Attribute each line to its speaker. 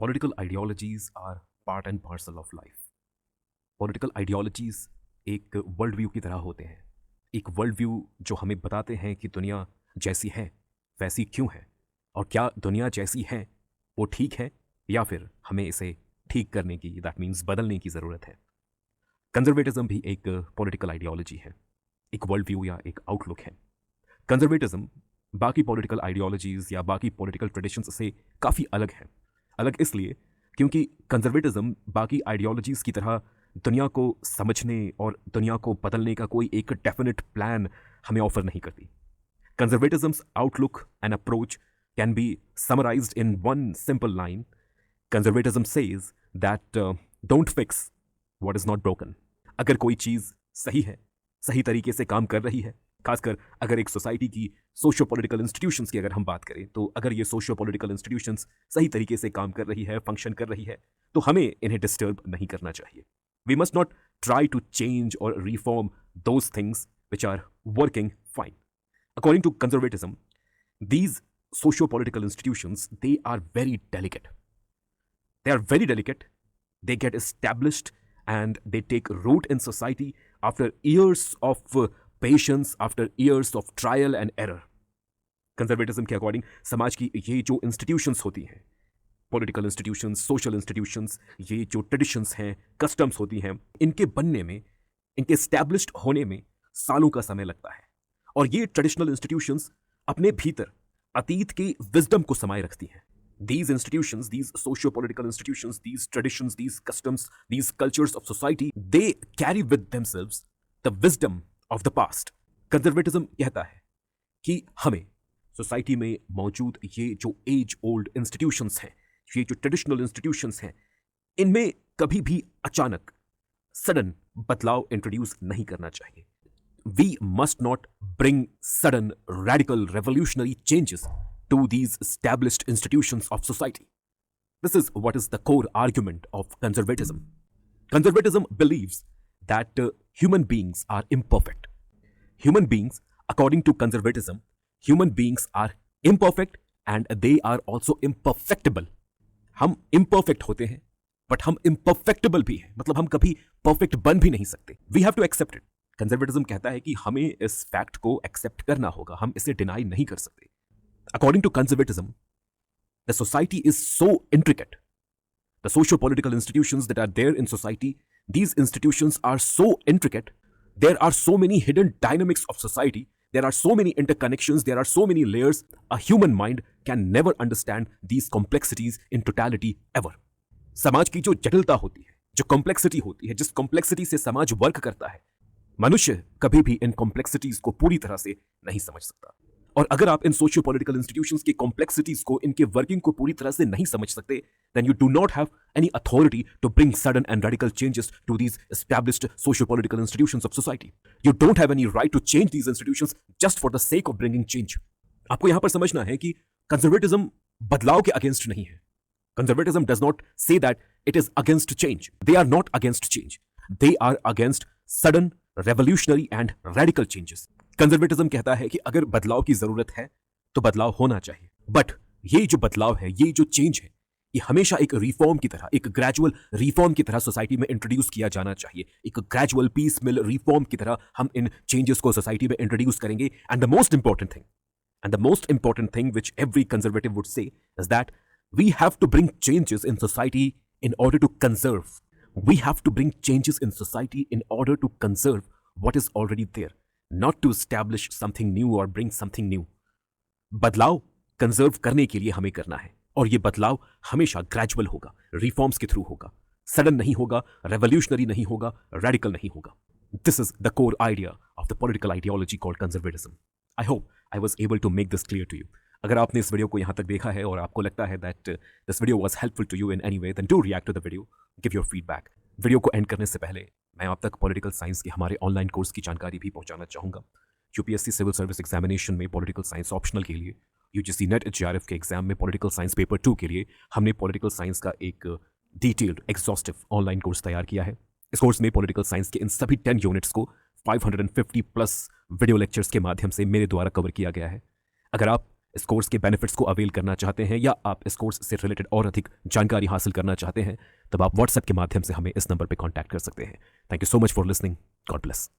Speaker 1: Political ideologies are part and parcel of life. Political ideologies एक world view की तरह होते हैं, एक वर्ल्ड व्यू जो हमें बताते हैं कि दुनिया जैसी है वैसी क्यों है, और क्या दुनिया जैसी है वो ठीक है या फिर हमें इसे ठीक करने की, दैट मीन्स बदलने की ज़रूरत है। कंजर्वेटिज्म भी एक पॉलिटिकल आइडियोलॉजी है, एक वर्ल्ड व्यू या एक आउटलुक है। कंजर्वेटिज्म बाकी पॉलिटिकल आइडियोलॉजीज़ या बाकी पॉलिटिकल ट्रेडिशंस से काफ़ी अलग है। अलग इसलिए क्योंकि कंजर्वेटिज्म बाकी आइडियोलॉजीज़ की तरह दुनिया को समझने और दुनिया को बदलने का कोई एक डेफिनेट प्लान हमें ऑफर नहीं करती। Conservatism's outlook and approach can be summarized in one simple line. Conservatism says that don't fix what is not broken. अगर कोई चीज़ सही है, सही तरीके से काम कर रही है, खासकर अगर एक सोसाइटी की सोशियो पॉलिटिकल इंस्टीट्यूशंस की अगर हम बात करें, तो अगर ये सोशियो पॉलिटिकल इंस्टीट्यूशंस सही तरीके से काम कर रही है, फंक्शन कर रही है, तो हमें इन्हें डिस्टर्ब नहीं करना चाहिए। We must not try to change or reform those things which are working fine. According to conservatism, these socio-political institutions, they are very delicate. They are very delicate. They get established and they take root in society after years of patience, after years of trial and error. Conservatism के according समाज की ये जो institutions होती हैं, political institutions, social institutions, ये जो traditions हैं, कस्टम्स होती हैं, इनके बनने में, इनके एस्टैब्लिश्ड होने में सालों का समय लगता है। और ये ट्रेडिशनल इंस्टीट्यूशंस अपने भीतर अतीत की विजडम को समाये रखती हैं। These institutions, these socio-political institutions, these traditions, these customs, these cultures of society, they carry with themselves the wisdom of the past. Conservatism कहता है कि हमें सोसाइटी में मौजूद ये जो एज ओल्ड इंस्टीट्यूशंस हैं, ये जो ट्रेडिशनल इंस्टीट्यूशंस हैं, इनमें कभी भी अचानक सडन बदलाव इंट्रोड्यूस नहीं करना चाहिए। We must not bring sudden radical revolutionary changes to these established institutions of society. This is what is the core argument of conservatism. Conservatism believes that human beings are imperfect. Human beings, according to conservatism, human beings are imperfect and they are also imperfectible. हम imperfect होते हैं, but हम imperfectible भी हैं, मतलब हम कभी perfect बन भी नहीं सकते. We have to accept it. Conservatism कहता है कि हमें इस fact को accept करना होगा, हम इसे deny नहीं कर सकते. According to conservatism, the society is so intricate. The socio-political institutions that are there in society, these institutions are so intricate. There are so many hidden dynamics of society. There are so many interconnections. There are so many layers. A human mind can never understand these complexities in totality ever. समाज की जो जटिलता होती है, जो complexity होती है, जिस कॉम्प्लेक्सिटी से समाज वर्क करता है, मनुष्य कभी भी इन कॉम्प्लेक्सिटीज को पूरी तरह से नहीं समझ सकता। और अगर आप इन सोशियो पॉलिटिकल इंस्टीट्यूशंस की कॉम्प्लेक्सिटीज को, इनके वर्किंग को पूरी तरह से नहीं समझ सकते, then you do not have any authority to bring sudden and radical changes to these established socio political institutions of society. You don't have any right to change these institutions just for the sake of bringing change. आपको यहां पर समझना है कि conservatism बदलाव के against नहीं है। Conservatism does not say that it is against change. They are not against change, they are against sudden revolutionary and radical changes. Conservatism कहता है कि अगर बदलाव की जरूरत है तो बदलाव होना चाहिए, बट ये जो बदलाव है, ये जो चेंज है, ये हमेशा एक रिफॉर्म की तरह, एक ग्रेजुअल रिफॉर्म की तरह सोसाइटी में इंट्रोड्यूस किया जाना चाहिए। एक ग्रेजुअल पीस मिल रिफॉर्म की तरह हम इन चेंजेस को सोसाइटी में इंट्रोड्यूस करेंगे। And the most important thing which every conservative would say is that we have to bring changes in society in order to conserve. We have to bring changes in society in order to conserve what is already there, not to establish something new or bring something new. बदलाव conserve करने के लिए हमें करना है, और ये बदलाव हमेशा ग्रेजुअल होगा, रिफॉर्म्स के थ्रू होगा, सडन नहीं होगा, रेवोल्यूशनरी नहीं होगा, रेडिकल नहीं होगा। This is the core idea of the political ideology called conservatism. I hope I was able to make this clear to you. अगर आपने इस वीडियो को यहाँ तक देखा है और आपको लगता है that this video was helpful to you in any way, then do react to the video, give your feedback. Video को एंड करने से पहले मैं आप तक पॉलिटिकल साइंस के हमारे ऑनलाइन कोर्स की जानकारी भी पहुंचाना चाहूँगा। यूपीएससी सिविल सर्विस एग्जामिनेशन में पॉलिटिकल साइंस ऑप्शनल के लिए, यूजीसी नेट जेआरएफ के एग्जाम में पॉलिटिकल साइंस पेपर 2 के लिए हमने पॉलिटिकल साइंस का एक डिटेल्ड एग्जॉस्टिव ऑनलाइन कोर्स तैयार किया है। इस कोर्स में पॉलिटिकल साइंस के इन सभी 10 यूनिट्स को 550 प्लस वीडियो लेक्चर्स के माध्यम से मेरे द्वारा कवर किया गया है। अगर आप इस कोर्स के बेनिफिट्स को अवेल करना चाहते हैं या आप इस कोर्स से रिलेटेड और अधिक जानकारी हासिल करना चाहते हैं, तब आप व्हाट्सएप के माध्यम से हमें इस नंबर पर कॉन्टैक्ट कर सकते हैं। Thank you so much for listening. God bless.